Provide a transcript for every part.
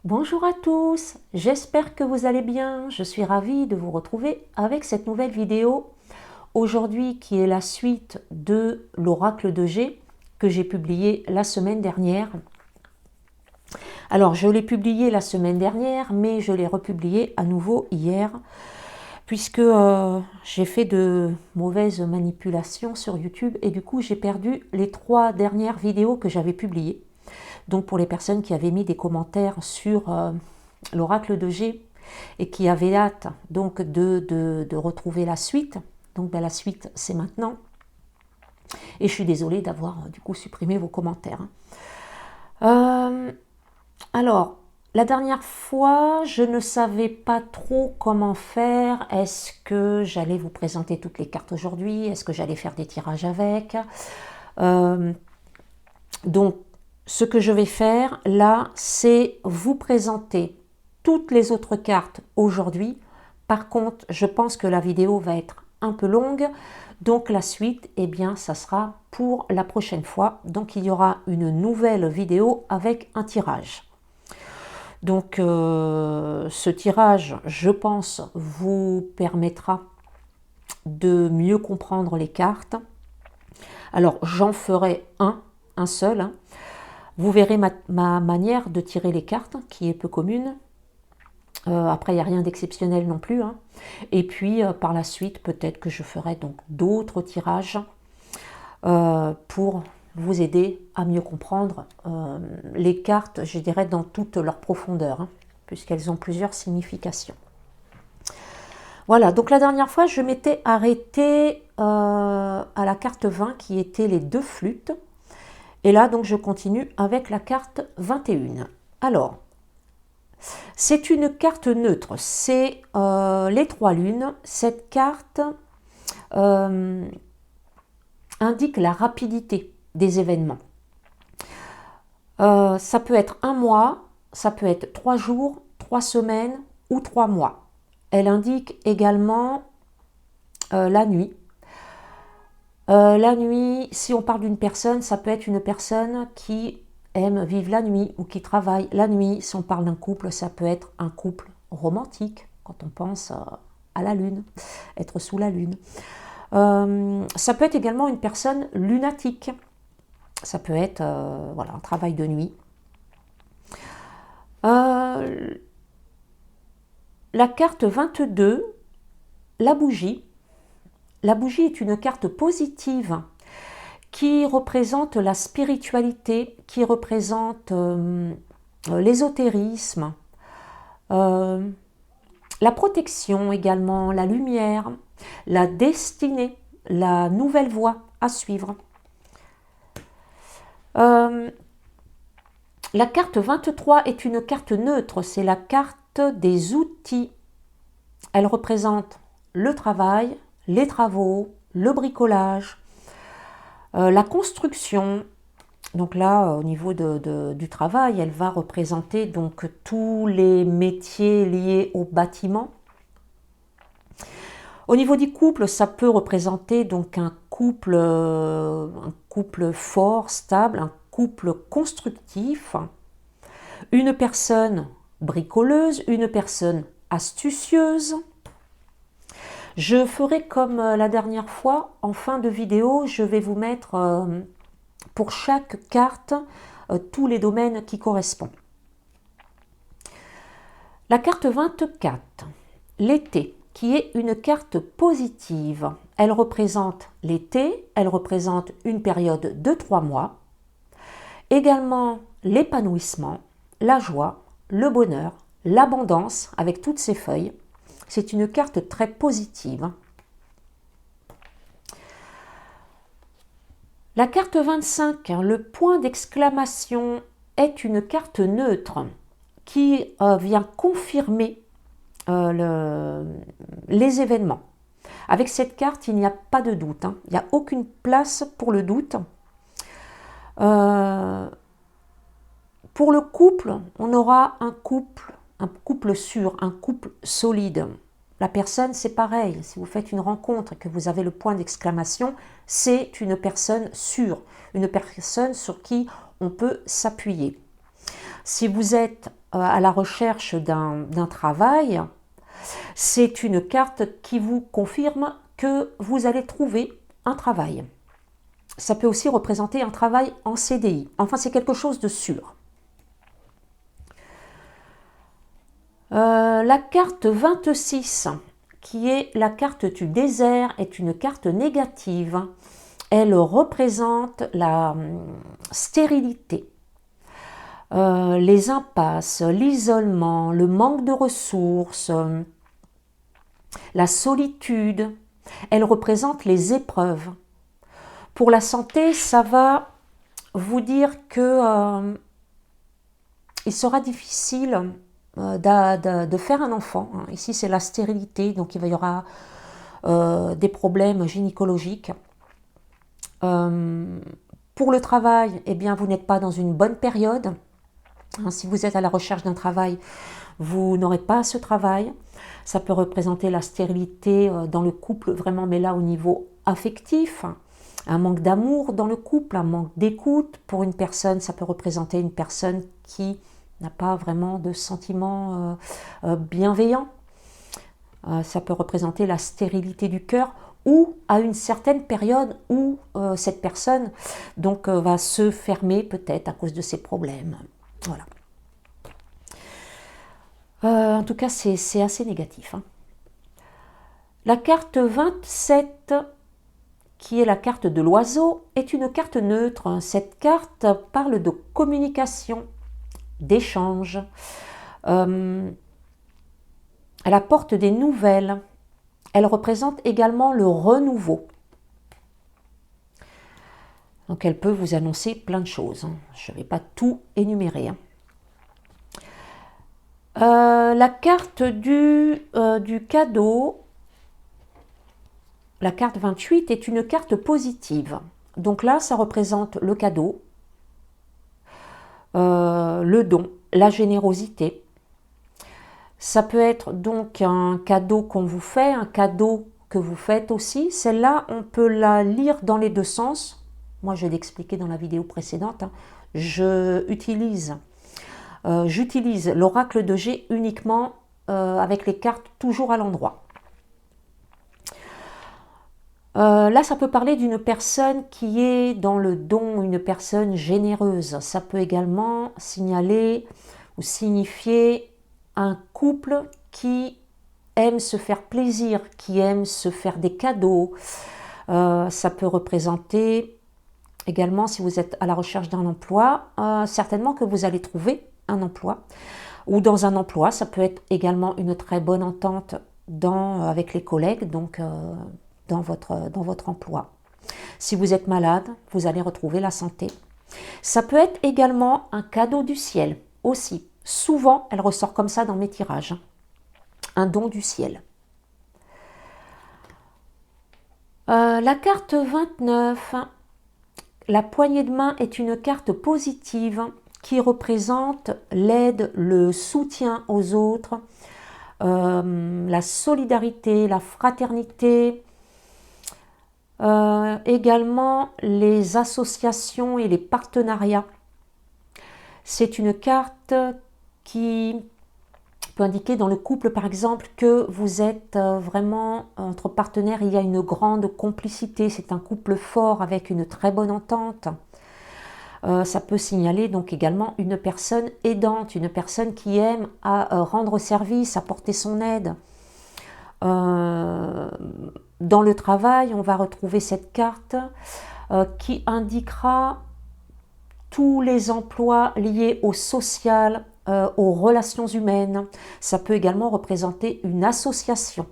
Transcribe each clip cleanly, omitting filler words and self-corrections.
Bonjour à tous, j'espère que vous allez bien. Je suis ravie de vous retrouver avec cette nouvelle vidéo aujourd'hui qui est la suite de l'oracle de G que j'ai publié la semaine dernière. Alors je l'ai publié la semaine dernière mais je l'ai republié à nouveau hier puisque j'ai fait de mauvaises manipulations sur YouTube et du coup j'ai perdu les 3 dernières vidéos que j'avais publiées. Donc pour les personnes qui avaient mis des commentaires sur l'oracle de G et qui avaient hâte donc de retrouver la suite, donc la suite c'est maintenant. Et je suis désolée d'avoir du coup supprimé vos commentaires. Alors, la dernière fois, je ne savais pas trop comment faire. Est-ce que j'allais vous présenter toutes les cartes aujourd'hui? Est-ce que j'allais faire des tirages avec? Donc, ce que je vais faire là, c'est vous présenter toutes les autres cartes aujourd'hui. Par contre, je pense que la vidéo va être un peu longue. Donc la suite, eh bien, ça sera pour la prochaine fois. Donc il y aura une nouvelle vidéo avec un tirage. Donc ce tirage, je pense, vous permettra de mieux comprendre les cartes. Alors j'en ferai un seul. Hein. Vous verrez ma manière de tirer les cartes, qui est peu commune. Après, il n'y a rien d'exceptionnel non plus. Hein. Et puis, par la suite, peut-être que je ferai donc d'autres tirages pour vous aider à mieux comprendre les cartes, je dirais, dans toute leur profondeur, hein, puisqu'elles ont plusieurs significations. Voilà, donc la dernière fois, je m'étais arrêtée à la carte 20, qui était les 2 flûtes. Et là, donc, je continue avec la carte 21. Alors, c'est une carte neutre, c'est les 3 lunes. Cette carte indique la rapidité des événements. Ça peut être un mois, ça peut être 3 jours, 3 semaines ou 3 mois. Elle indique également la nuit. La nuit, si on parle d'une personne, ça peut être une personne qui aime vivre la nuit ou qui travaille la nuit. Si on parle d'un couple, ça peut être un couple romantique, quand on pense à la lune, être sous la lune. Ça peut être également une personne lunatique. Ça peut être voilà, un travail de nuit. La carte 22, la bougie. La bougie est une carte positive qui représente la spiritualité, qui représente l'ésotérisme, la protection également, la lumière, la destinée, la nouvelle voie à suivre. La carte 23 est une carte neutre, c'est la carte des outils. Elle représente le travail, les travaux, le bricolage, la construction. Donc là, au niveau du travail, elle va représenter donc tous les métiers liés au bâtiment. Au niveau du couple, ça peut représenter donc un couple fort, stable, un couple constructif, une personne bricoleuse, une personne astucieuse. Je ferai comme la dernière fois, en fin de vidéo, je vais vous mettre pour chaque carte tous les domaines qui correspondent. La carte 24, l'été, qui est une carte positive. Elle représente l'été, elle représente une période de 3 mois. Également l'épanouissement, la joie, le bonheur, l'abondance avec toutes ses feuilles. C'est une carte très positive. La carte 25, le point d'exclamation, est une carte neutre qui vient confirmer les événements. Avec cette carte, il n'y a pas de doute. Hein. Il n'y a aucune place pour le doute. Pour le couple, on aura un couple sûr, un couple solide. La personne, c'est pareil. Si vous faites une rencontre et que vous avez le point d'exclamation, c'est une personne sûre, une personne sur qui on peut s'appuyer. Si vous êtes à la recherche d'un travail, c'est une carte qui vous confirme que vous allez trouver un travail. Ça peut aussi représenter un travail en CDI. Enfin, c'est quelque chose de sûr. La carte 26, qui est la carte du désert, est une carte négative. Elle représente la stérilité, les impasses, l'isolement, le manque de ressources, la solitude. Elle représente les épreuves. Pour la santé, ça va vous dire que il sera difficile de faire un enfant. Ici, c'est la stérilité, donc il y aura des problèmes gynécologiques. Pour le travail, eh bien, vous n'êtes pas dans une bonne période. Si vous êtes à la recherche d'un travail, vous n'aurez pas ce travail. Ça peut représenter la stérilité dans le couple, vraiment, mais là au niveau affectif. Un manque d'amour dans le couple, un manque d'écoute. Pour une personne, ça peut représenter une personne qui n'a pas vraiment de sentiments bienveillants. Ça peut représenter la stérilité du cœur, ou à une certaine période où cette personne donc va se fermer peut-être à cause de ses problèmes. Voilà. En tout cas, c'est assez négatif. La carte 27, qui est la carte de l'oiseau, est une carte neutre. Cette carte parle de communication, d'échange. Elle apporte des nouvelles. Elle représente également le renouveau. Donc elle peut vous annoncer plein de choses. Je ne vais pas tout énumérer. La carte du cadeau, la carte 28, est une carte positive. Donc là, ça représente le cadeau, le don, la générosité. Ça peut être donc un cadeau qu'on vous fait, un cadeau que vous faites aussi. Celle-là, on peut la lire dans les deux sens. Moi, je l'ai expliqué dans la vidéo précédente. J'utilise l'oracle de G uniquement avec les cartes toujours à l'endroit. Là, ça peut parler d'une personne qui est dans le don, une personne généreuse. Ça peut également signaler ou signifier un couple qui aime se faire plaisir, qui aime se faire des cadeaux. Ça peut représenter également, si vous êtes à la recherche d'un emploi, certainement que vous allez trouver un emploi. Ou dans un emploi, ça peut être également une très bonne entente avec les collègues, donc dans votre emploi. Si vous êtes malade, vous allez retrouver la santé. Ça peut être également un cadeau du ciel aussi. Souvent, elle ressort comme ça dans mes tirages. Un don du ciel. La carte 29, la poignée de main, est une carte positive qui représente l'aide, le soutien aux autres, la solidarité, la fraternité, également les associations et les partenariats. C'est une carte qui peut indiquer dans le couple, par exemple, que vous êtes vraiment entre partenaires, il y a une grande complicité, c'est un couple fort avec une très bonne entente. Ça peut signaler donc également une personne aidante, une personne qui aime à rendre service, apporter son aide. Dans le travail, on va retrouver cette carte qui indiquera tous les emplois liés au social, aux relations humaines. Ça peut également représenter une association,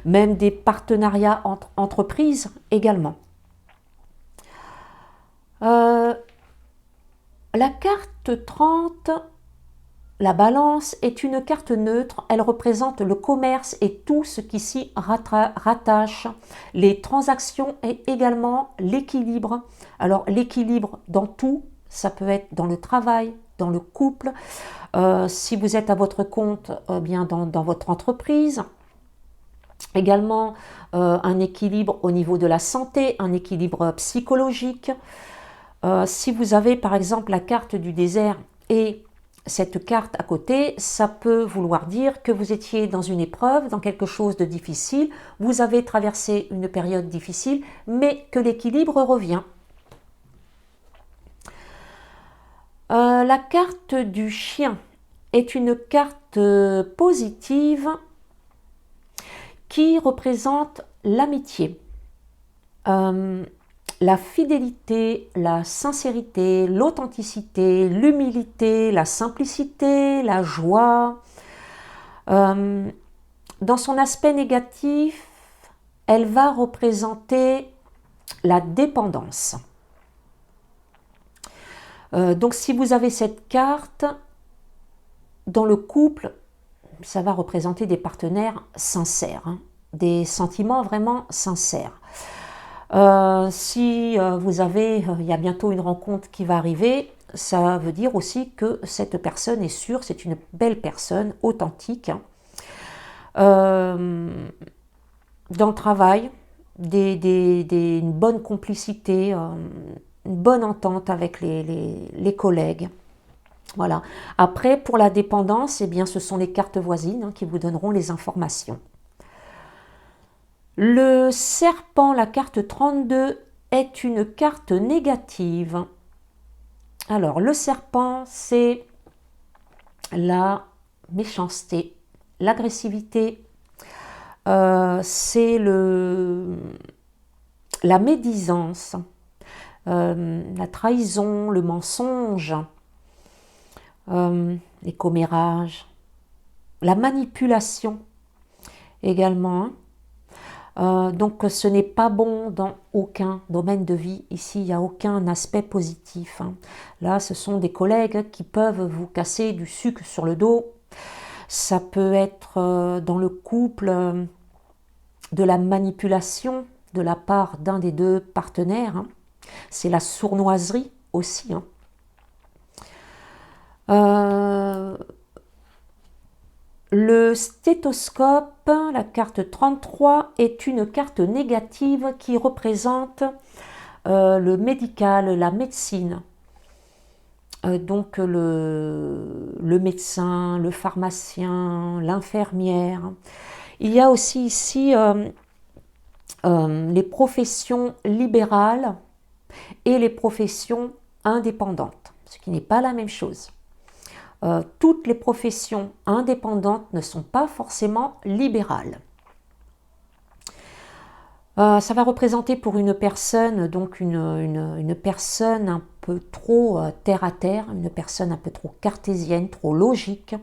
même des partenariats entre entreprises également. La carte 30, la balance, est une carte neutre. Elle représente le commerce et tout ce qui s'y rattache, les transactions et également l'équilibre. Alors l'équilibre dans tout, ça peut être dans le travail, dans le couple, si vous êtes à votre compte, bien dans votre entreprise. Également un équilibre au niveau de la santé, un équilibre psychologique. Si vous avez par exemple la carte du désert et cette carte à côté, ça peut vouloir dire que vous étiez dans une épreuve, dans quelque chose de difficile, vous avez traversé une période difficile, mais que l'équilibre revient. La carte du chien est une carte positive qui représente l'amitié, la fidélité, la sincérité, l'authenticité, l'humilité, la simplicité, la joie. Dans son aspect négatif, elle va représenter la dépendance. Donc si vous avez cette carte, dans le couple, ça va représenter des partenaires sincères, hein, des sentiments vraiment sincères. Si vous avez, il y a bientôt une rencontre qui va arriver, ça veut dire aussi que cette personne est sûre, c'est une belle personne, authentique. Dans le travail, une bonne complicité, une bonne entente avec les collègues. Voilà. Après, pour la dépendance, eh bien, ce sont les cartes voisines hein, qui vous donneront les informations. Le serpent, la carte 32, est une carte négative. Alors, le serpent, c'est la méchanceté, l'agressivité, c'est la médisance, la trahison, le mensonge, les commérages, la manipulation également. Donc ce n'est pas bon dans aucun domaine de vie. Ici, il n'y a aucun aspect positif. Hein. Là, ce sont des collègues qui peuvent vous casser du sucre sur le dos. Ça peut être dans le couple de la manipulation de la part d'un des deux partenaires. Hein. C'est la sournoiserie aussi. Hein. Le stéthoscope, la carte 33, est une carte négative qui représente le médical, la médecine. Donc le médecin, le pharmacien, l'infirmière. Il y a aussi ici les professions libérales et les professions indépendantes, ce qui n'est pas la même chose. Toutes les professions indépendantes ne sont pas forcément libérales. Ça va représenter pour une personne, donc une personne un peu trop terre à terre, une personne un peu trop cartésienne, trop logique.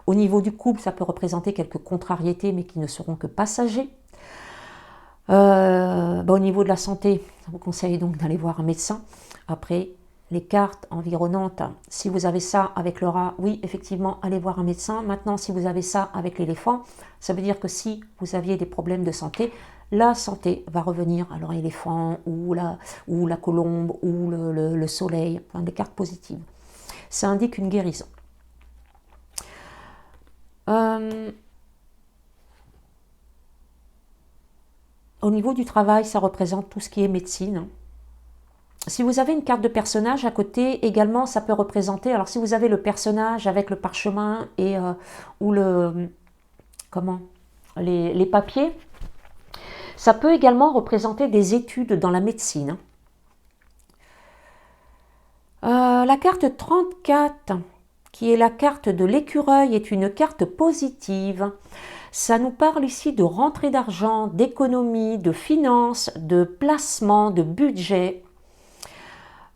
Au niveau du couple, ça peut représenter quelques contrariétés, mais qui ne seront que passagers. Au niveau de la santé, je vous conseille donc d'aller voir un médecin. Après, les cartes environnantes, si vous avez ça avec le rat, oui, effectivement, allez voir un médecin. Maintenant, si vous avez ça avec l'éléphant, ça veut dire que si vous aviez des problèmes de santé, la santé va revenir. Alors, l'éléphant ou la colombe ou le soleil, enfin, des cartes positives. Ça indique une guérison. Au niveau du travail, ça représente tout ce qui est médecine. Si vous avez une carte de personnage à côté, également, ça peut représenter, alors si vous avez le personnage avec le parchemin et, ou les papiers, ça peut également représenter des études dans la médecine. La carte 34, qui est la carte de l'écureuil, est une carte positive. Ça nous parle ici de rentrée d'argent, d'économie, de finances, de placement, de budget.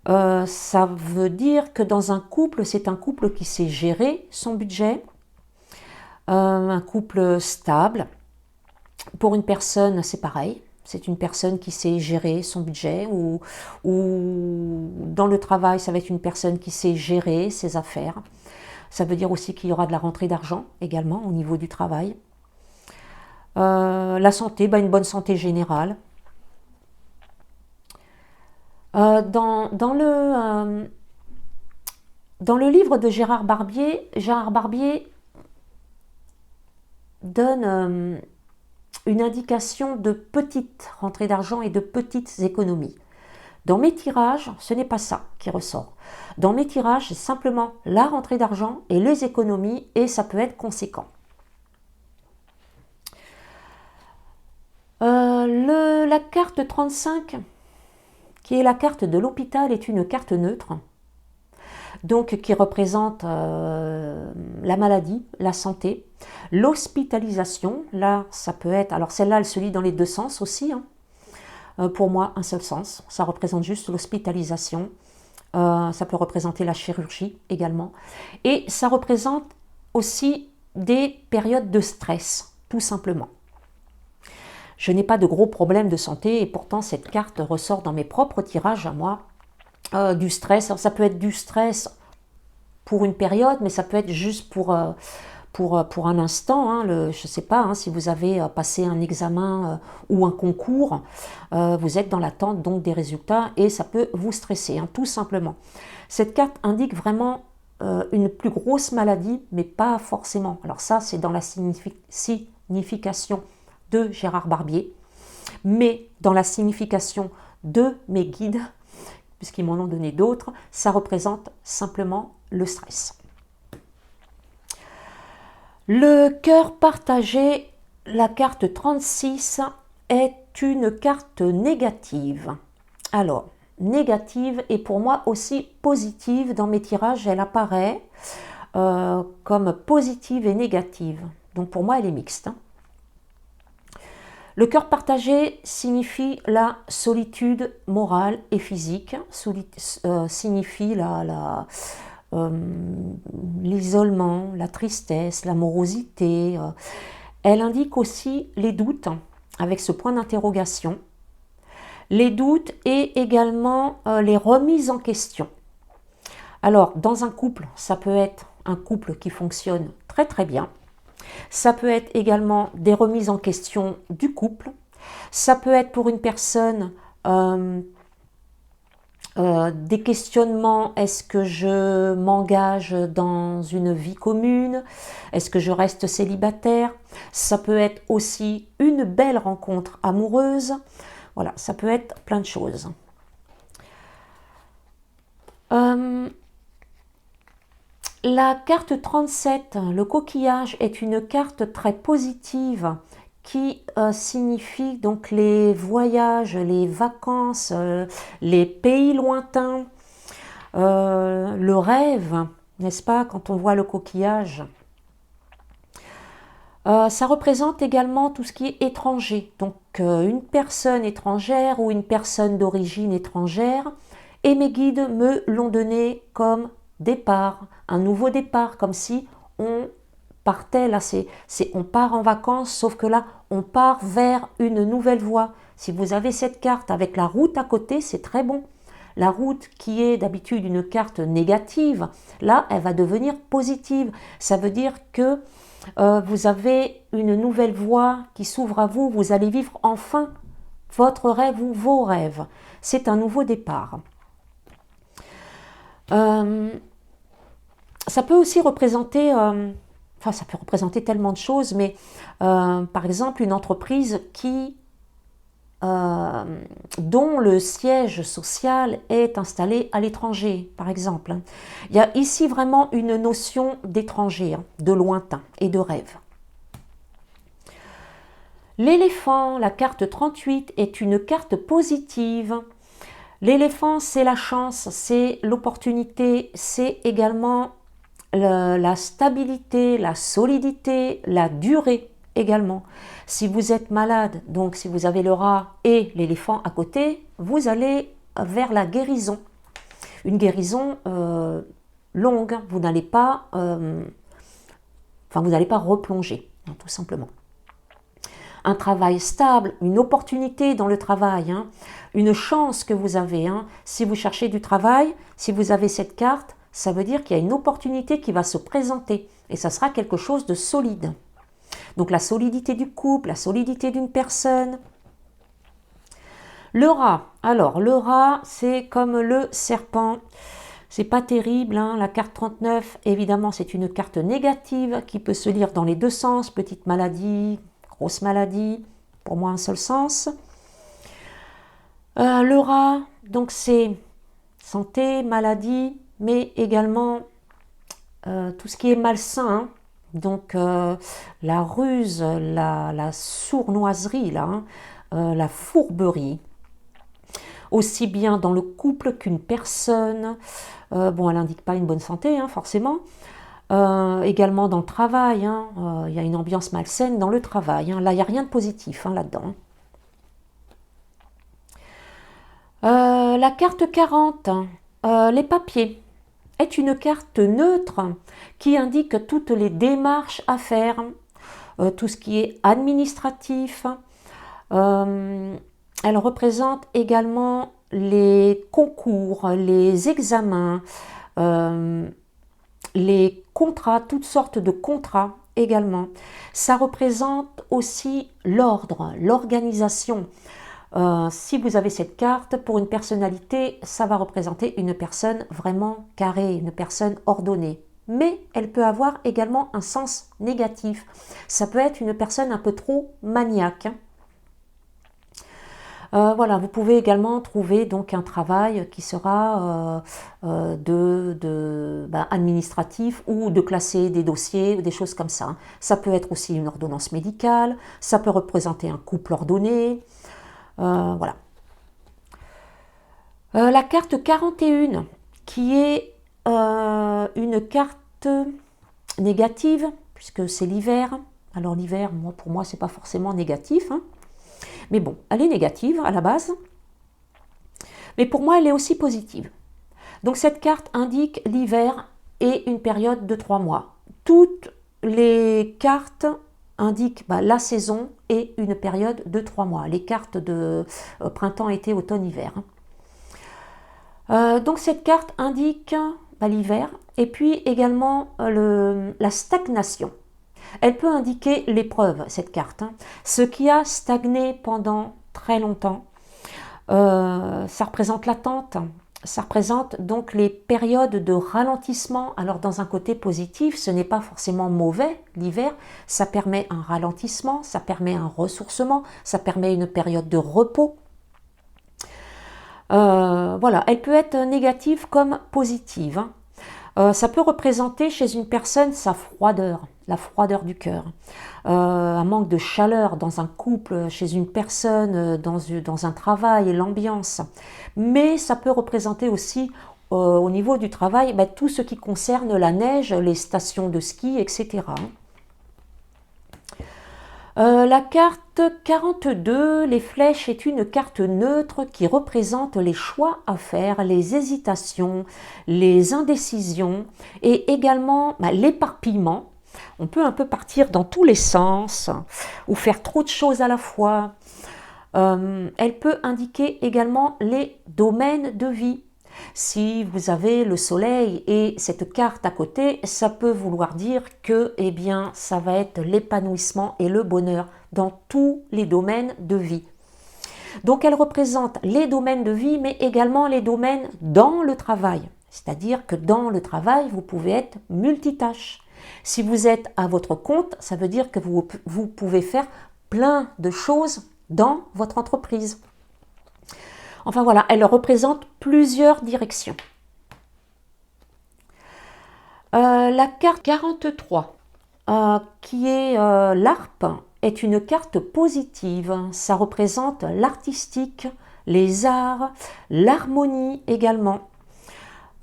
Ça veut dire que dans un couple, c'est un couple qui sait gérer son budget, un couple stable. Pour une personne, c'est pareil. C'est une personne qui sait gérer son budget ou dans le travail, ça va être une personne qui sait gérer ses affaires. Ça veut dire aussi qu'il y aura de la rentrée d'argent également au niveau du travail. La santé, une bonne santé générale. Dans le livre de Gérard Barbier donne une indication de petites rentrées d'argent et de petites économies. Dans mes tirages, ce n'est pas ça qui ressort. Dans mes tirages, c'est simplement la rentrée d'argent et les économies, et ça peut être conséquent. La carte 35, qui est la carte de l'hôpital, est une carte neutre, donc qui représente la maladie, la santé, l'hospitalisation. Là, ça peut être, alors celle-là, elle se lit dans les deux sens aussi, hein. Pour moi, un seul sens, ça représente juste l'hospitalisation. Ça peut représenter la chirurgie également. Et ça représente aussi des périodes de stress, tout simplement. Je n'ai pas de gros problèmes de santé et pourtant cette carte ressort dans mes propres tirages à moi. Du stress, alors ça peut être du stress pour une période, mais ça peut être juste pour un instant, hein, je ne sais pas, hein, si vous avez passé un examen ou un concours, vous êtes dans l'attente donc des résultats et ça peut vous stresser, hein, tout simplement. Cette carte indique vraiment une plus grosse maladie, mais pas forcément. Alors ça, c'est dans la signification de Gérard Barbier, mais dans la signification de mes guides, puisqu'ils m'en ont donné d'autres, ça représente simplement le stress. Le cœur partagé, la carte 36, est une carte négative. Alors, négative et pour moi aussi positive. Dans mes tirages, elle apparaît comme positive et négative. Donc pour moi, elle est mixte, hein. Le cœur partagé signifie la solitude morale et physique, signifie l'isolement, la tristesse, la morosité. Elle indique aussi les doutes, avec ce point d'interrogation. Les doutes et également les remises en question. Alors, dans un couple, ça peut être un couple qui fonctionne très très bien. Ça peut être également des remises en question du couple. Ça peut être pour une personne des questionnements. Est-ce que je m'engage dans une vie commune? Est-ce que je reste célibataire? Ça peut être aussi une belle rencontre amoureuse. Voilà, ça peut être plein de choses. La carte 37, le coquillage, est une carte très positive qui signifie donc les voyages, les vacances, les pays lointains, le rêve, n'est-ce pas, quand on voit le coquillage. Ça représente également tout ce qui est étranger, donc une personne étrangère ou une personne d'origine étrangère, et mes guides me l'ont donné comme départ, un nouveau départ, comme si on partait, là on part en vacances, sauf que là on part vers une nouvelle voie. Si vous avez cette carte avec la route à côté, c'est très bon. La route qui est d'habitude une carte négative, là elle va devenir positive. Ça veut dire que vous avez une nouvelle voie qui s'ouvre à vous, vous allez vivre enfin votre rêve ou vos rêves. C'est un nouveau départ. Ça peut aussi représenter, ça peut représenter tellement de choses, mais par exemple une entreprise dont le siège social est installé à l'étranger, par exemple. Il y a ici vraiment une notion d'étranger, de lointain et de rêve. L'éléphant, la carte 38, est une carte positive. L'éléphant, c'est la chance, c'est l'opportunité, c'est également la stabilité, la solidité, la durée également. Si vous êtes malade, donc si vous avez le rat et l'éléphant à côté, vous allez vers la guérison. Une guérison longue, vous n'allez pas replonger, tout simplement. Un travail stable, une opportunité dans le travail, une chance que vous avez. Si vous cherchez du travail, si vous avez cette carte, ça veut dire qu'il y a une opportunité qui va se présenter et ça sera quelque chose de solide. Donc la solidité du couple, la solidité d'une personne. Le rat, alors le rat c'est comme le serpent, c'est pas terrible, la carte 39 évidemment c'est une carte négative qui peut se lire dans les deux sens, petite maladie, grosse maladie, pour moi un seul sens. Le rat, donc c'est santé, maladie, mais également tout ce qui est malsain, hein. Donc la ruse, la sournoiserie, là, hein, la fourberie, aussi bien dans le couple qu'une personne. Bon, elle n'indique pas une bonne santé, hein, forcément. Également dans le travail, hein, il y a une ambiance malsaine dans le travail. Hein. Là, il n'y a rien de positif hein, là-dedans. La carte 40, les papiers, est une carte neutre qui indique toutes les démarches à faire, tout ce qui est administratif. Elle représente également les concours, les examens, les contrats, toutes sortes de contrats également. Ça représente aussi l'ordre, l'organisation. Si vous avez cette carte, pour une personnalité, ça va représenter une personne vraiment carrée, une personne ordonnée. Mais elle peut avoir également un sens négatif. Ça peut être une personne un peu trop maniaque. Voilà, vous pouvez également trouver donc un travail qui sera administratif ou de classer des dossiers ou des choses comme ça. Ça peut être aussi une ordonnance médicale, ça peut représenter un couple ordonné. Voilà. La carte 41, qui est une carte négative, puisque c'est l'hiver. Alors l'hiver, pour moi, c'est pas forcément négatif, hein. Mais bon, elle est négative à la base. Mais pour moi, elle est aussi positive. Donc cette carte indique l'hiver et une période de 3 mois. Toutes les cartes indiquent la saison et une période de 3 mois. Les cartes de printemps, été, automne, hiver. Donc cette carte indique l'hiver et puis également la stagnation. Elle peut indiquer l'épreuve, cette carte. Hein. Ce qui a stagné pendant très longtemps, ça représente l'attente, ça représente donc les périodes de ralentissement. Alors dans un côté positif, ce n'est pas forcément mauvais, l'hiver, ça permet un ralentissement, ça permet un ressourcement, ça permet une période de repos. Voilà, elle peut être négative comme positive. Hein. Ça peut représenter chez une personne sa froideur, la froideur du cœur, un manque de chaleur dans un couple, chez une personne, dans un travail, l'ambiance. Mais ça peut représenter aussi au niveau du travail tout ce qui concerne la neige, les stations de ski, etc. La carte 42, les flèches, est une carte neutre qui représente les choix à faire, les hésitations, les indécisions et également l'éparpillement. On peut un peu partir dans tous les sens ou faire trop de choses à la fois. Elle peut indiquer également les domaines de vie. Si vous avez le soleil et cette carte à côté, ça peut vouloir dire que ça va être l'épanouissement et le bonheur dans tous les domaines de vie. Donc elle représente les domaines de vie, mais également les domaines dans le travail. C'est-à-dire que dans le travail, vous pouvez être multitâche. Si vous êtes à votre compte, ça veut dire que vous pouvez faire plein de choses dans votre entreprise. Enfin voilà, elle représente plusieurs directions. La carte 43, qui est l'harpe, est une carte positive. Ça représente l'artistique, les arts, l'harmonie également.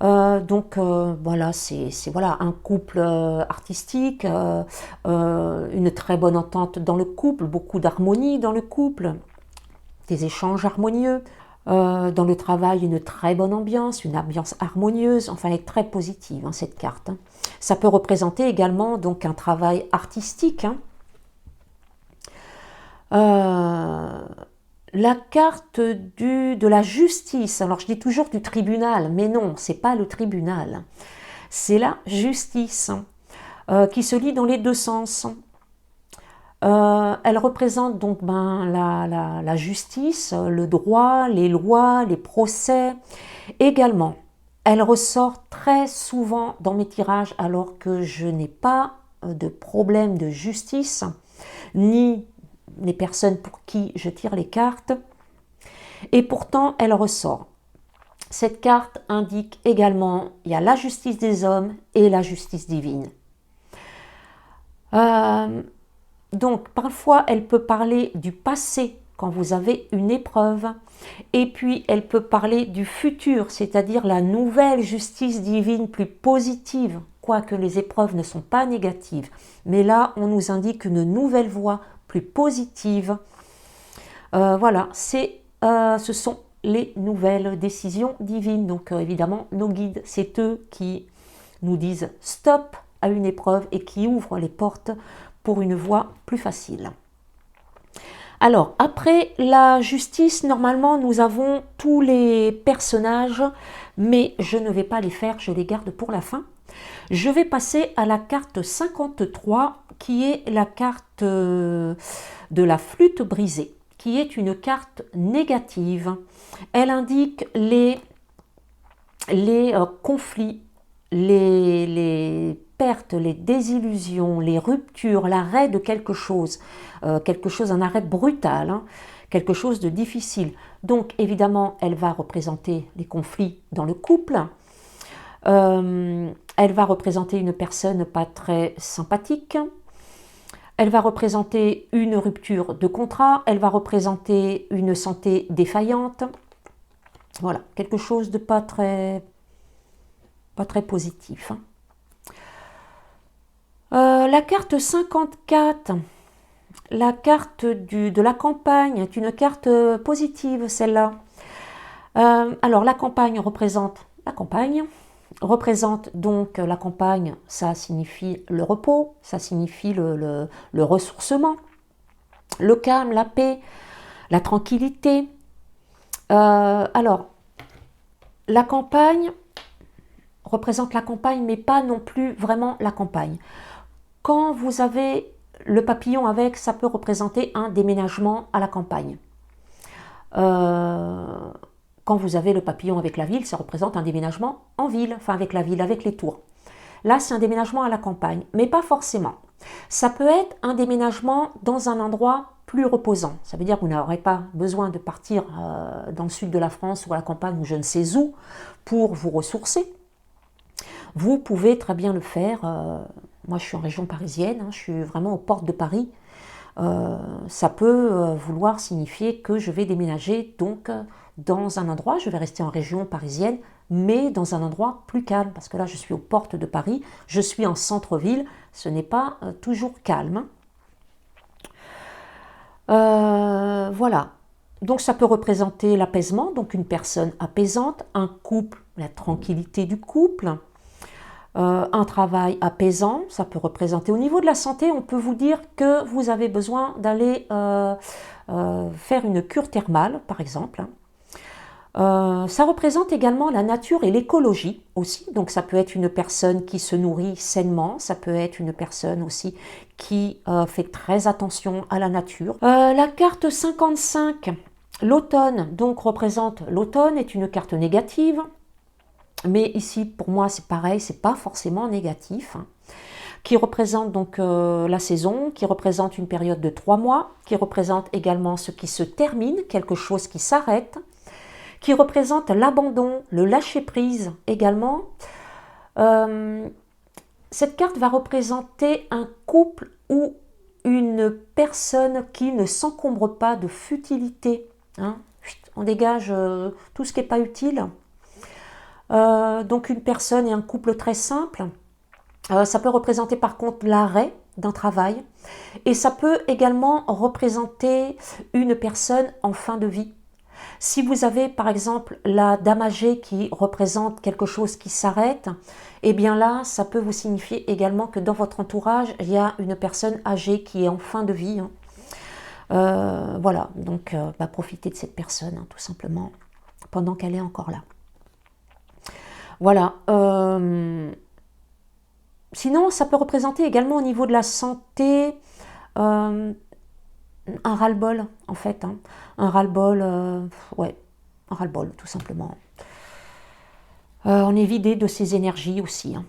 Voilà, c'est un couple artistique, une très bonne entente dans le couple, beaucoup d'harmonie dans le couple, des échanges harmonieux. Dans le travail, une très bonne ambiance, une ambiance harmonieuse, enfin elle est très positive hein, cette carte. Hein. Ça peut représenter également donc un travail artistique. Hein. La carte de la justice, alors je dis toujours du tribunal, mais non, c'est pas le tribunal, c'est la justice qui se lit dans les deux sens. Elle représente donc la justice, le droit, les lois, les procès. Également, elle ressort très souvent dans mes tirages alors que je n'ai pas de problème de justice, ni les personnes pour qui je tire les cartes. Et pourtant, elle ressort. Cette carte indique également, il y a la justice des hommes et la justice divine. Donc, parfois, elle peut parler du passé quand vous avez une épreuve. Et puis, elle peut parler du futur, c'est-à-dire la nouvelle justice divine plus positive, quoique les épreuves ne sont pas négatives. Mais là, on nous indique une nouvelle voie plus positive. Voilà, ce sont les nouvelles décisions divines. Donc, évidemment, nos guides, c'est eux qui nous disent stop à une épreuve et qui ouvrent les portes pour une voie plus facile. Alors, après la justice, normalement, nous avons tous les personnages, mais je ne vais pas les faire, je les garde pour la fin. Je vais passer à la carte 53, qui est la carte de la flûte brisée, qui est une carte négative. Elle indique les conflits, les pertes, les désillusions, les ruptures, l'arrêt de quelque chose, un arrêt brutal, hein, quelque chose de difficile. Donc évidemment, elle va représenter les conflits dans le couple, elle va représenter une personne pas très sympathique, elle va représenter une rupture de contrat, elle va représenter une santé défaillante, voilà, quelque chose de pas très positif, hein. La carte 54, la carte de la campagne, est une carte positive, celle-là. Alors, la campagne représente la campagne, représente donc la campagne, ça signifie le repos, ça signifie le ressourcement, le calme, la paix, la tranquillité. Alors, la campagne représente la campagne, mais pas non plus vraiment la campagne. Quand vous avez le papillon avec, ça peut représenter un déménagement à la campagne. Quand vous avez le papillon avec la ville, ça représente un déménagement en ville, enfin avec la ville, avec les tours. Là, c'est un déménagement à la campagne, mais pas forcément. Ça peut être un déménagement dans un endroit plus reposant. Ça veut dire que vous n'aurez pas besoin de partir dans le sud de la France ou à la campagne ou je ne sais où pour vous ressourcer. Vous pouvez très bien le faire. Moi, je suis en région parisienne, hein, je suis vraiment aux portes de Paris. Ça peut vouloir signifier que je vais déménager donc dans un endroit, je vais rester en région parisienne, mais dans un endroit plus calme, parce que là, je suis aux portes de Paris, je suis en centre-ville, ce n'est pas toujours calme. Voilà. Donc, ça peut représenter l'apaisement, donc une personne apaisante, un couple, la tranquillité du couple. Un travail apaisant, ça peut représenter. Au niveau de la santé, on peut vous dire que vous avez besoin d'aller faire une cure thermale, par exemple. Ça représente également la nature et l'écologie aussi. Donc ça peut être une personne qui se nourrit sainement, ça peut être une personne aussi qui fait très attention à la nature. La carte 55, l'automne, donc représente l'automne, est une carte négative. Mais ici, pour moi, c'est pareil, c'est pas forcément négatif, hein, qui représente donc la saison, qui représente une période de 3 mois, qui représente également ce qui se termine, quelque chose qui s'arrête, qui représente l'abandon, le lâcher-prise également. Cette carte va représenter un couple ou une personne qui ne s'encombre pas de futilité, hein. On dégage tout ce qui n'est pas utile. Donc une personne et un couple très simple. Ça peut représenter par contre l'arrêt d'un travail et ça peut également représenter une personne en fin de vie. Si vous avez par exemple la dame âgée qui représente quelque chose qui s'arrête, eh bien là ça peut vous signifier également que dans votre entourage il y a une personne âgée qui est en fin de vie, hein. Voilà, donc profitez de cette personne, hein, tout simplement pendant qu'elle est encore là. Voilà. Sinon, ça peut représenter également au niveau de la santé un ras-le-bol, en fait, hein. Un ras-le-bol, ouais, un ras-le-bol, tout simplement. On est vidé de ses énergies aussi, hein.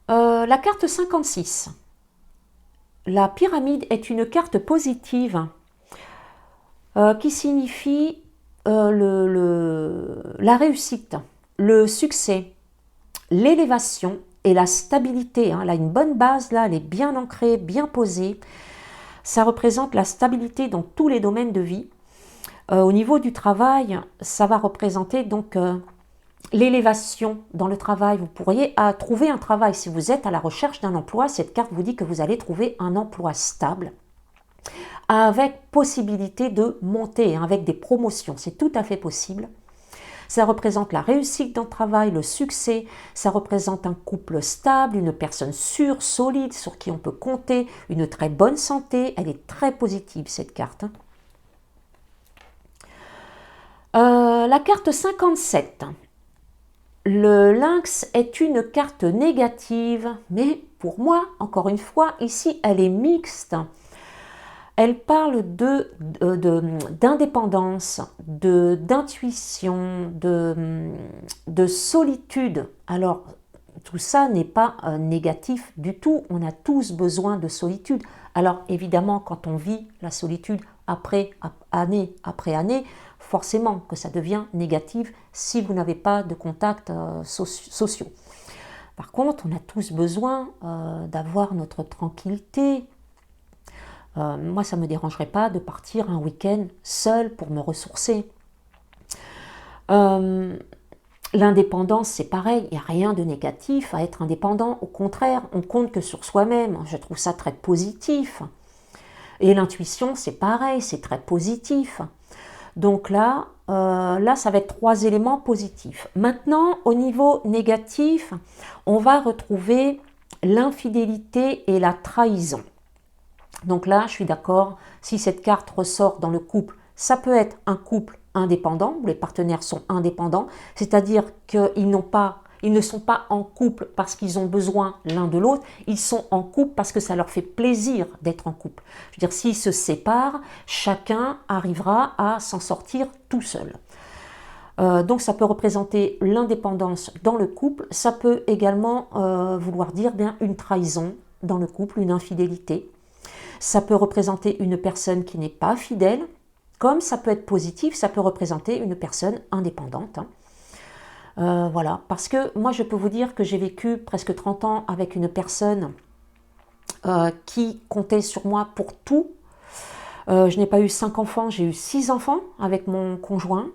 La carte 56. La pyramide est une carte positive. qui signifie la réussite, le succès, l'élévation et la stabilité. Hein. Là, une bonne base, là, elle est bien ancrée, bien posée. Ça représente la stabilité dans tous les domaines de vie. Au niveau du travail, ça va représenter donc l'élévation dans le travail. Vous pourriez trouver un travail. Si vous êtes à la recherche d'un emploi, cette carte vous dit que vous allez trouver un emploi stable avec possibilité de monter, hein, avec des promotions. C'est tout à fait possible. Ça représente la réussite dans le travail, le succès. Ça représente un couple stable, une personne sûre, solide, sur qui on peut compter, une très bonne santé. Elle est très positive, cette carte. La carte 57. Le lynx est une carte négative, mais pour moi, encore une fois, ici, elle est mixte. Elle parle d'indépendance, d'intuition, de solitude. Alors, tout ça n'est pas négatif du tout. On a tous besoin de solitude. Alors, évidemment, quand on vit la solitude année après année, forcément que ça devient négatif si vous n'avez pas de contacts sociaux. Par contre, on a tous besoin d'avoir notre tranquillité. Moi, ça ne me dérangerait pas de partir un week-end seul pour me ressourcer. L'indépendance, c'est pareil, il n'y a rien de négatif à être indépendant. Au contraire, on compte que sur soi-même. Je trouve ça très positif. Et l'intuition, c'est pareil, c'est très positif. Donc là, ça va être 3 éléments positifs. Maintenant, au niveau négatif, on va retrouver l'infidélité et la trahison. Donc là, je suis d'accord, si cette carte ressort dans le couple, ça peut être un couple indépendant, où les partenaires sont indépendants, c'est-à-dire qu'ils ne sont pas en couple parce qu'ils ont besoin l'un de l'autre, ils sont en couple parce que ça leur fait plaisir d'être en couple. Je veux dire, s'ils se séparent, chacun arrivera à s'en sortir tout seul. Donc ça peut représenter l'indépendance dans le couple, ça peut également vouloir dire bien une trahison dans le couple, une infidélité. Ça peut représenter une personne qui n'est pas fidèle, comme ça peut être positif, ça peut représenter une personne indépendante. Voilà, parce que moi je peux vous dire que j'ai vécu presque 30 ans avec une personne qui comptait sur moi pour tout. Je n'ai pas eu 5 enfants, j'ai eu 6 enfants avec mon conjoint.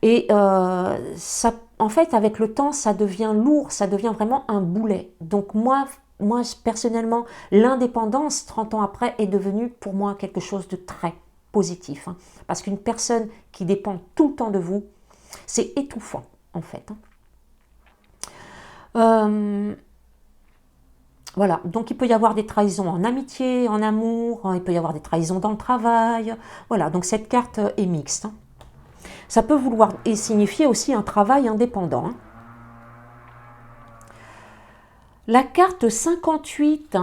Et ça, en fait, avec le temps, ça devient lourd, ça devient vraiment un boulet. Donc moi personnellement, l'indépendance, 30 ans après, est devenue pour moi quelque chose de très positif. Hein. Parce qu'une personne qui dépend tout le temps de vous, c'est étouffant, en fait. Voilà, donc il peut y avoir des trahisons en amitié, en amour, il peut y avoir des trahisons dans le travail. Voilà, donc cette carte est mixte. Ça peut vouloir et signifier aussi un travail indépendant. Hein. La carte 58,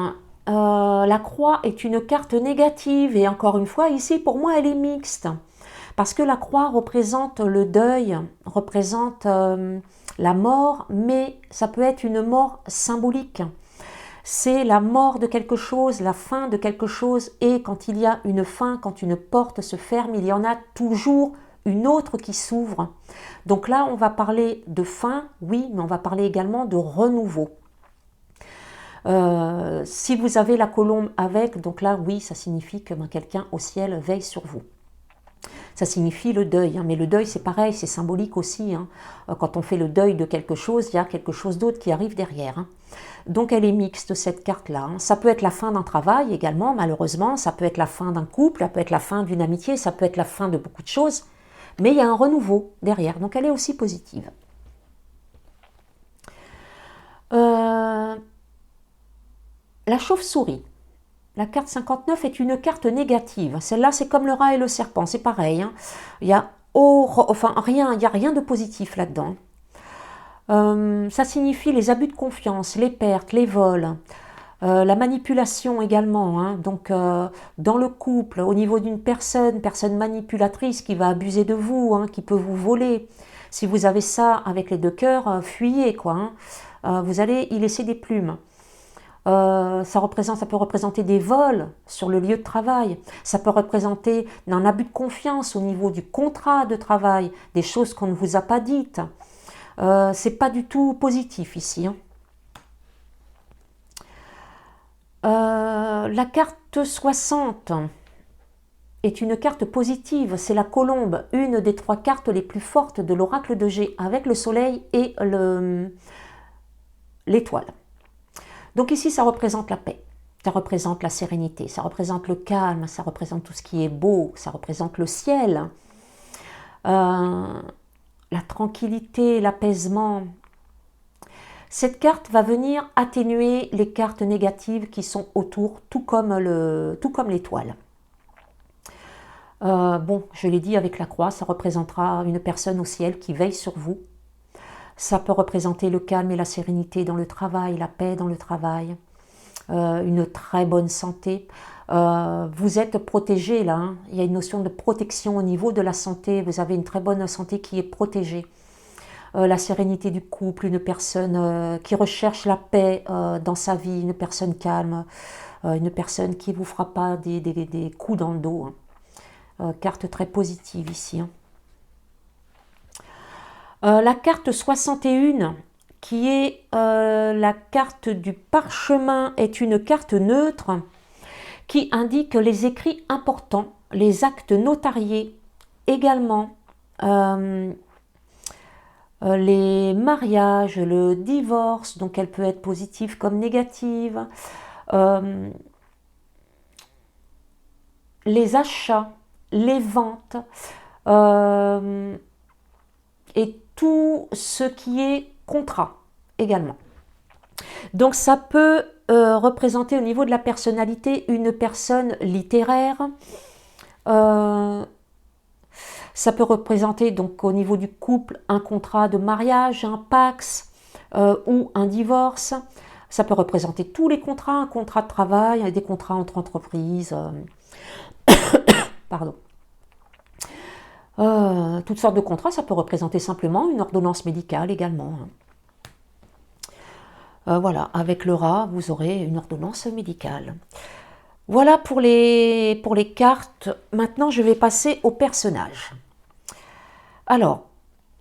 la croix est une carte négative et encore une fois ici pour moi elle est mixte parce que la croix représente le deuil, représente la mort, mais ça peut être une mort symbolique. C'est la mort de quelque chose, la fin de quelque chose, et quand il y a une fin, quand une porte se ferme, il y en a toujours une autre qui s'ouvre. Donc là on va parler de fin, oui, mais on va parler également de renouveau. Si vous avez la colombe avec, donc là oui, ça signifie que quelqu'un au ciel veille sur vous. Ça signifie le deuil, hein, mais le deuil c'est pareil, c'est symbolique aussi. Hein. Quand on fait le deuil de quelque chose, il y a quelque chose d'autre qui arrive derrière. Hein. Donc elle est mixte cette carte-là. Hein. Ça peut être la fin d'un travail également, malheureusement, ça peut être la fin d'un couple, ça peut être la fin d'une amitié, ça peut être la fin de beaucoup de choses, mais il y a un renouveau derrière, donc elle est aussi positive. La chauve-souris. La carte 59 est une carte négative. Celle-là, c'est comme le rat et le serpent, c'est pareil. Hein. Il n'y a rien de positif là-dedans. Ça signifie les abus de confiance, les pertes, les vols, la manipulation également. Hein. Donc, dans le couple, au niveau d'une personne manipulatrice qui va abuser de vous, hein, qui peut vous voler. Si vous avez ça avec les 2 cœurs, fuyez, quoi. Hein. Vous allez y laisser des plumes. Ça peut représenter des vols sur le lieu de travail. Ça peut représenter un abus de confiance au niveau du contrat de travail, des choses qu'on ne vous a pas dites. C'est pas du tout positif ici, hein. La carte 60 est une carte positive, c'est la colombe, une des 3 cartes les plus fortes de l'oracle de G, avec le soleil et l'étoile. Donc ici, ça représente la paix, ça représente la sérénité, ça représente le calme, ça représente tout ce qui est beau, ça représente le ciel, la tranquillité, l'apaisement. Cette carte va venir atténuer les cartes négatives qui sont autour, tout comme l'étoile. Bon, je l'ai dit, avec la croix, ça représentera une personne au ciel qui veille sur vous. Ça peut représenter le calme et la sérénité dans le travail, la paix dans le travail, une très bonne santé. Vous êtes protégé là, hein. Il y a une notion de protection au niveau de la santé. Vous avez une très bonne santé qui est protégée. La sérénité du couple, une personne qui recherche la paix dans sa vie, une personne calme, une personne qui ne vous fera pas des coups dans le dos, hein. Carte très positive ici, hein. La carte 61, qui est la carte du parchemin, est une carte neutre qui indique les écrits importants, les actes notariés, également les mariages, le divorce, donc elle peut être positive comme négative, les achats, les ventes, et tout ce qui est contrat également. Donc ça peut représenter au niveau de la personnalité une personne littéraire. Ça peut représenter donc au niveau du couple un contrat de mariage, un pax ou un divorce. Ça peut représenter tous les contrats, un contrat de travail, des contrats entre entreprises. Pardon. Toutes sortes de contrats, ça peut représenter simplement une ordonnance médicale également. Voilà, avec le rat, vous aurez une ordonnance médicale. Voilà pour les cartes. Maintenant, je vais passer aux personnages. Alors,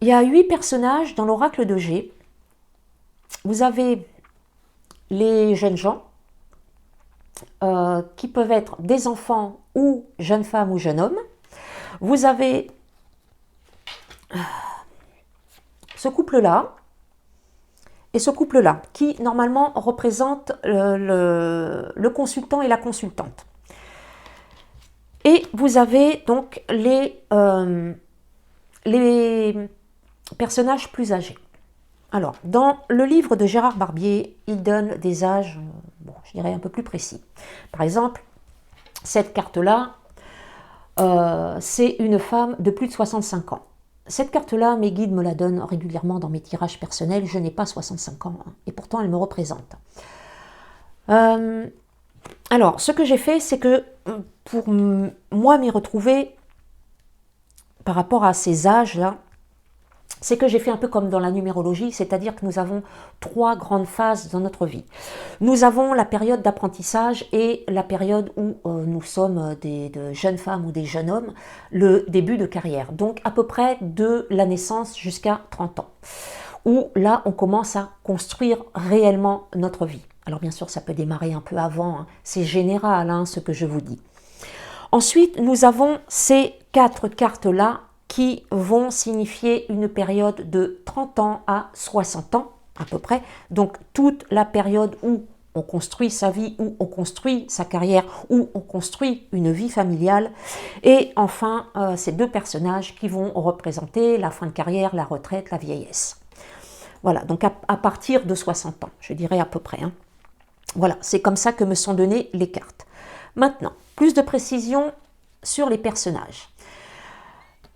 il y a 8 personnages dans l'oracle de G. Vous avez les jeunes gens, qui peuvent être des enfants ou jeunes femmes ou jeunes hommes. Vous avez ce couple-là et ce couple-là, qui normalement représente le consultant et la consultante. Et vous avez donc les personnages plus âgés. Alors, dans le livre de Gérard Barbier, il donne des âges, bon, je dirais un peu plus précis. Par exemple, cette carte-là, c'est une femme de plus de 65 ans. Cette carte-là, mes guides me la donnent régulièrement dans mes tirages personnels. Je n'ai pas 65 ans, hein, et pourtant elle me représente. Alors, ce que j'ai fait, c'est que pour moi m'y retrouver par rapport à ces âges-là, c'est que j'ai fait un peu comme dans la numérologie, c'est-à-dire que nous avons 3 grandes phases dans notre vie. Nous avons la période d'apprentissage et la période où nous sommes de jeunes femmes ou des jeunes hommes, le début de carrière. Donc à peu près de la naissance jusqu'à 30 ans, où là on commence à construire réellement notre vie. Alors bien sûr ça peut démarrer un peu avant, hein. C'est général hein, ce que je vous dis. Ensuite nous avons ces 4 cartes-là qui vont signifier une période de 30 ans à 60 ans à peu près. Donc toute la période où on construit sa vie, où on construit sa carrière, où on construit une vie familiale. Et enfin, ces 2 personnages qui vont représenter la fin de carrière, la retraite, la vieillesse. Voilà, donc à partir de 60 ans, je dirais à peu près, hein. Voilà, c'est comme ça que me sont données les cartes. Maintenant, plus de précision sur les personnages.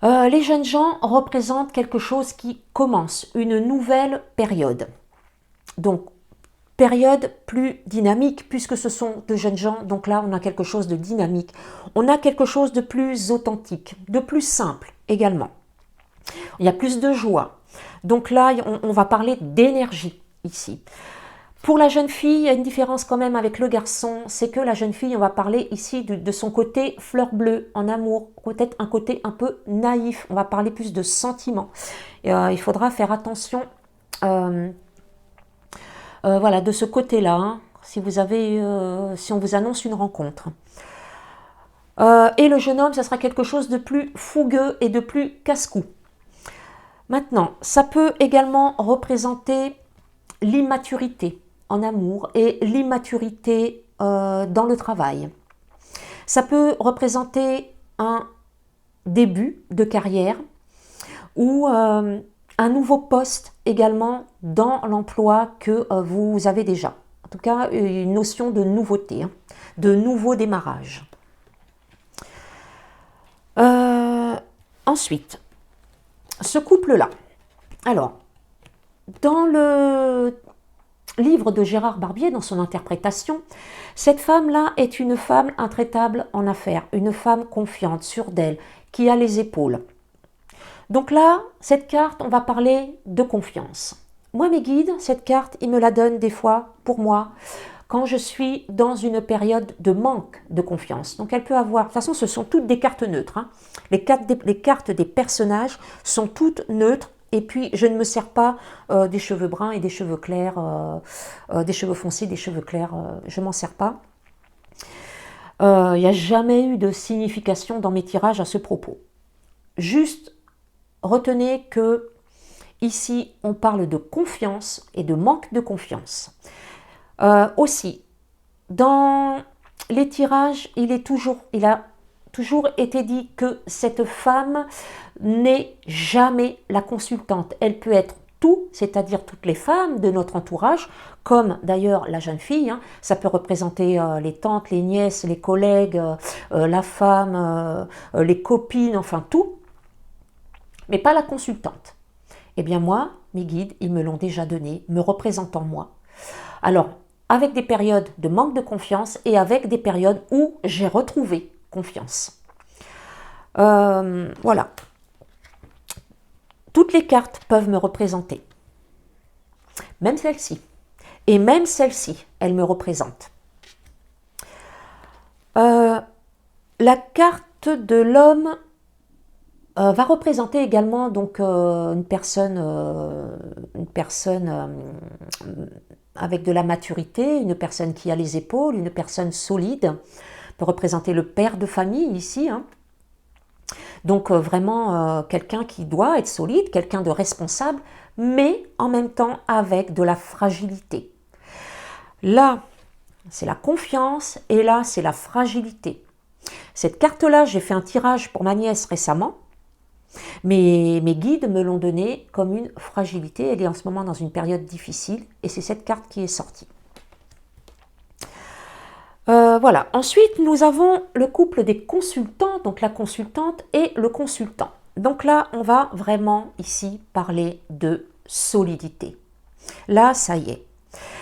Les jeunes gens représentent quelque chose qui commence, une nouvelle période. Donc, période plus dynamique, puisque ce sont de jeunes gens, donc là, on a quelque chose de dynamique. On a quelque chose de plus authentique, de plus simple également. Il y a plus de joie. Donc là, on va parler d'énergie ici. Pour la jeune fille, il y a une différence quand même avec le garçon, c'est que la jeune fille, on va parler ici de son côté fleur bleue en amour, peut-être un côté un peu naïf, on va parler plus de sentiments. Et, il faudra faire attention voilà, de ce côté-là, hein, si on vous annonce une rencontre. Et le jeune homme, ça sera quelque chose de plus fougueux et de plus casse-cou. Maintenant, ça peut également représenter l'immaturité en amour et l'immaturité dans le travail. Ça peut représenter un début de carrière ou un nouveau poste également dans l'emploi que vous avez déjà. En tout cas, une notion de nouveauté, hein, de nouveau démarrage. Ensuite, ce couple-là. Alors, dans le livre de Gérard Barbier, dans son interprétation, cette femme-là est une femme intraitable en affaires, une femme confiante, sûre d'elle, qui a les épaules. Donc là, cette carte, on va parler de confiance. Moi, mes guides, cette carte, ils me la donnent des fois, pour moi, quand je suis dans une période de manque de confiance. Donc elle peut avoir, de toute façon, ce sont toutes des cartes neutres. Hein. Les cartes des personnages sont toutes neutres. Et puis, je ne me sers pas des cheveux bruns et des cheveux clairs, des cheveux foncés, des cheveux clairs. Je ne m'en sers pas. Il n'y a jamais eu de signification dans mes tirages à ce propos. Juste, retenez que ici, on parle de confiance et de manque de confiance. Aussi, dans les tirages, il a toujours été dit que cette femme n'est jamais la consultante. Elle peut être tout, c'est-à-dire toutes les femmes de notre entourage, comme d'ailleurs la jeune fille. Hein. Ça peut représenter les tantes, les nièces, les collègues, la femme, les copines, enfin tout, mais pas la consultante. Eh bien moi, mes guides, ils me l'ont déjà donné, me représentant moi. Alors, avec des périodes de manque de confiance et avec des périodes où j'ai retrouvé confiance. Voilà. Toutes les cartes peuvent me représenter. Même celle-ci. Et même celle-ci, elle me représente. La carte de l'homme va représenter également donc une personne avec de la maturité, une personne qui a les épaules, une personne solide, peut représenter le père de famille ici. Hein. Donc vraiment quelqu'un qui doit être solide, quelqu'un de responsable, mais en même temps avec de la fragilité. Là, c'est la confiance et là, c'est la fragilité. Cette carte-là, j'ai fait un tirage pour ma nièce récemment. Mes guides me l'ont donnée comme une fragilité. Elle est en ce moment dans une période difficile et c'est cette carte qui est sortie. Voilà. Ensuite, nous avons le couple des consultants, donc la consultante et le consultant. Donc là, on va vraiment ici parler de solidité. Là, ça y est.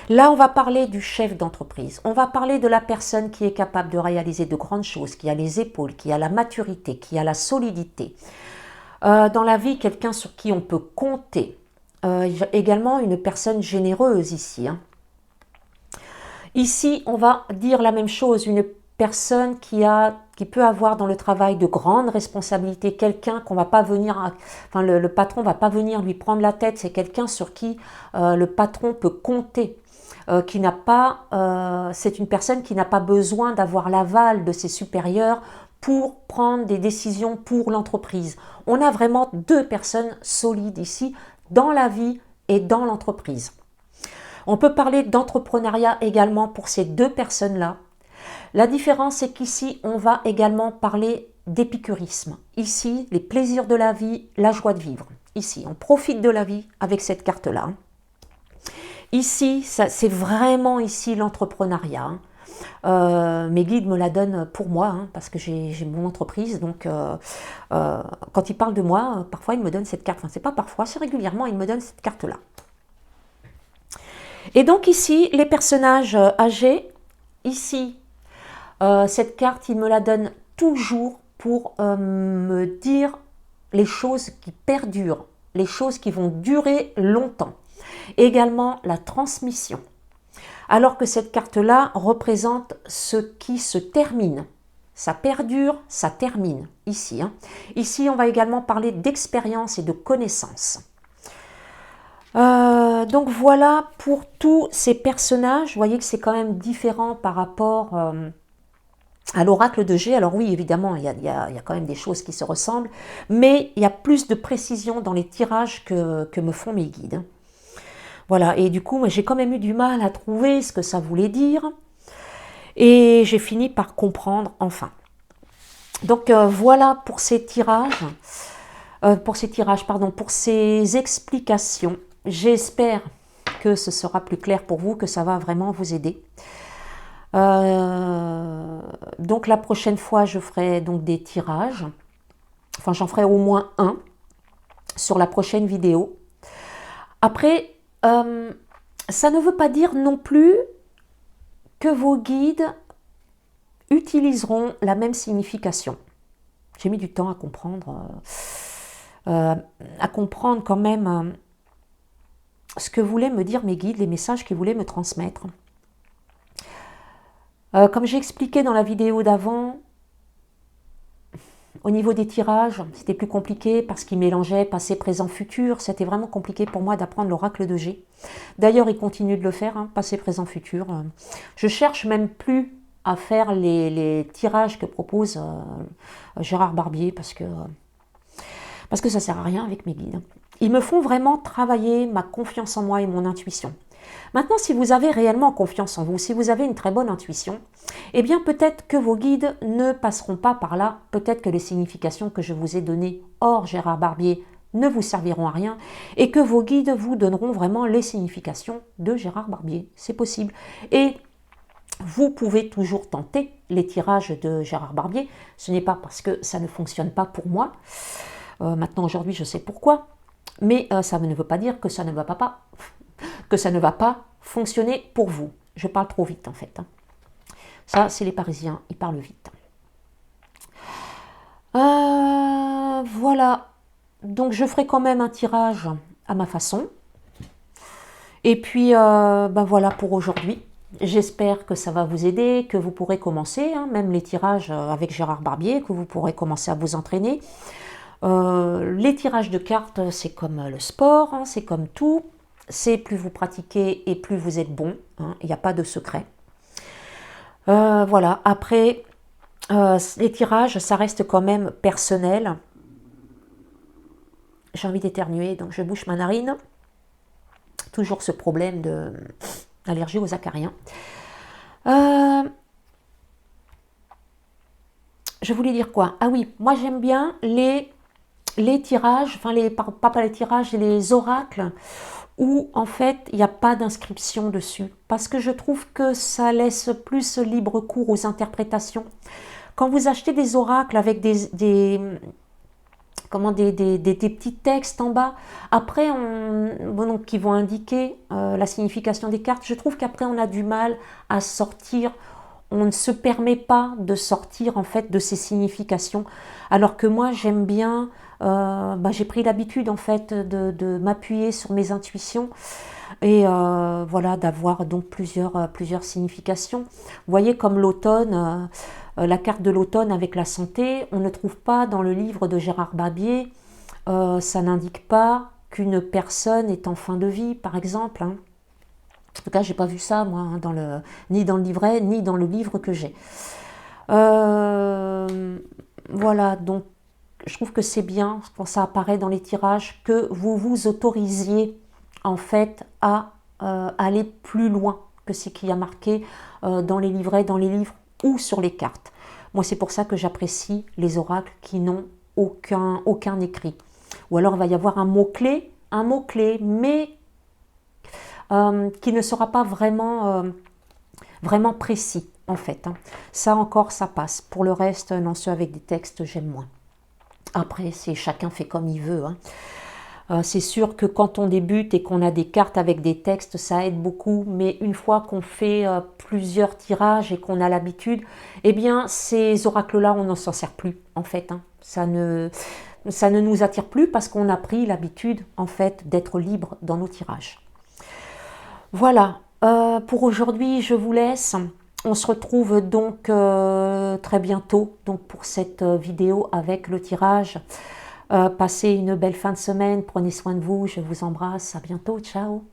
Là, on va parler du chef d'entreprise. On va parler de la personne qui est capable de réaliser de grandes choses, qui a les épaules, qui a la maturité, qui a la solidité. Dans la vie, quelqu'un sur qui on peut compter. Également une personne généreuse ici. Hein. Ici, on va dire la même chose, une personne qui peut avoir dans le travail de grandes responsabilités, quelqu'un qu'on va pas venir, enfin le patron va pas venir lui prendre la tête, c'est quelqu'un sur qui le patron peut compter, c'est une personne qui n'a pas besoin d'avoir l'aval de ses supérieurs pour prendre des décisions pour l'entreprise. On a vraiment deux personnes solides ici dans la vie et dans l'entreprise. On peut parler d'entrepreneuriat également pour ces deux personnes-là. La différence, c'est qu'ici, on va également parler d'épicurisme. Ici, les plaisirs de la vie, la joie de vivre. Ici, on profite de la vie avec cette carte-là. Ici, c'est vraiment ici l'entrepreneuriat. Mes guides me la donnent pour moi, hein, parce que j'ai mon entreprise. Donc, quand ils parlent de moi, parfois, ils me donnent cette carte. Enfin, c'est pas parfois, c'est régulièrement, ils me donnent cette carte-là. Et donc ici, les personnages âgés, ici, cette carte, il me la donne toujours pour me dire les choses qui perdurent, les choses qui vont durer longtemps. Également la transmission. alors que cette carte-là représente ce qui se termine. Ça perdure, ça termine, ici. Ici, on va également parler d'expérience et de connaissance. Donc voilà pour tous ces personnages. Vous voyez que c'est quand même différent par rapport à l'oracle de G. Alors oui, évidemment, il y a quand même des choses qui se ressemblent, mais il y a plus de précision dans les tirages que me font mes guides. Voilà, et du coup, j'ai quand même eu du mal à trouver ce que ça voulait dire. Et j'ai fini par comprendre enfin. Donc voilà pour ces tirages, pour ces explications. J'espère que ce sera plus clair pour vous, que ça va vraiment vous aider. Donc la prochaine fois, je ferai donc des tirages. Enfin, j'en ferai au moins un sur la prochaine vidéo. Après, ça ne veut pas dire non plus que vos guides utiliseront la même signification. J'ai mis du temps à comprendre quand même ce que voulaient me dire mes guides, les messages qu'ils voulaient me transmettre. Comme j'ai expliqué dans la vidéo d'avant, au niveau des tirages, c'était plus compliqué parce qu'ils mélangeaient passé, présent, futur. C'était vraiment compliqué pour moi d'apprendre l'oracle de G. D'ailleurs, ils continuent de le faire, passé, présent, futur. Je cherche même plus à faire les tirages que propose Gérard Barbier parce que ça ne sert à rien avec mes guides. Ils me font vraiment travailler ma confiance en moi et mon intuition. Maintenant, si vous avez réellement confiance en vous, si vous avez une très bonne intuition, eh bien peut-être que vos guides ne passeront pas par là, peut-être que les significations que je vous ai données hors Gérard Barbier ne vous serviront à rien et que vos guides vous donneront vraiment les significations de Gérard Barbier. C'est possible. Et vous pouvez toujours tenter les tirages de Gérard Barbier. Ce n'est pas parce que ça ne fonctionne pas pour moi. Maintenant, aujourd'hui, je sais pourquoi. Mais ça ne veut pas dire que ça ne va pas fonctionner pour vous. Je parle trop vite en fait. Ça, c'est les Parisiens, ils parlent vite. Voilà. Donc, je ferai quand même un tirage à ma façon. Et puis, voilà pour aujourd'hui. J'espère que ça va vous aider, que vous pourrez commencer, même les tirages avec Gérard Barbier, que vous pourrez commencer à vous entraîner. Les tirages de cartes, c'est comme le sport, c'est comme tout. C'est plus vous pratiquez et plus vous êtes bon. Il n'y a pas de secret. Voilà. Après, les tirages, ça reste quand même personnel. J'ai envie d'éternuer, donc je bouche ma narine. Toujours ce problème d'allergie aux acariens. Je voulais dire quoi? Ah oui, moi j'aime bien les tirages, enfin pas les tirages, les oracles où en fait il n'y a pas d'inscription dessus. Parce que je trouve que ça laisse plus libre cours aux interprétations. Quand vous achetez des oracles avec des petits textes en bas, après donc, qui vont indiquer la signification des cartes, je trouve qu'après on a du mal à sortir. On ne se permet pas de sortir en fait de ces significations. Alors que moi j'aime bien, j'ai pris l'habitude en fait de m'appuyer sur mes intuitions et voilà, d'avoir donc plusieurs significations. Vous voyez comme l'automne, la carte de l'automne avec la santé, on ne trouve pas dans le livre de Gérard Barbier, ça n'indique pas qu'une personne est en fin de vie par exemple. En tout cas, j'ai pas vu ça, moi, ni dans le livret, ni dans le livre que j'ai. Voilà, donc je trouve que c'est bien, quand ça apparaît dans les tirages, que vous vous autorisiez, en fait, à aller plus loin que ce qu'il y a marqué dans les livrets, dans les livres ou sur les cartes. Moi, c'est pour ça que j'apprécie les oracles qui n'ont aucun écrit. Ou alors, il va y avoir un mot-clé, mais qui ne sera pas vraiment précis en fait. Ça encore, ça passe. Pour le reste, non, ceux avec des textes, j'aime moins. Après, chacun fait comme il veut. C'est sûr que quand on débute et qu'on a des cartes avec des textes, ça aide beaucoup. Mais une fois qu'on fait plusieurs tirages et qu'on a l'habitude, eh bien, ces oracles-là, on n'en s'en sert plus en fait. Ça ne nous attire plus parce qu'on a pris l'habitude en fait d'être libre dans nos tirages. Voilà, Pour aujourd'hui, je vous laisse. On se retrouve donc très bientôt donc pour cette vidéo avec le tirage. Passez une belle fin de semaine, prenez soin de vous, je vous embrasse, à bientôt, ciao.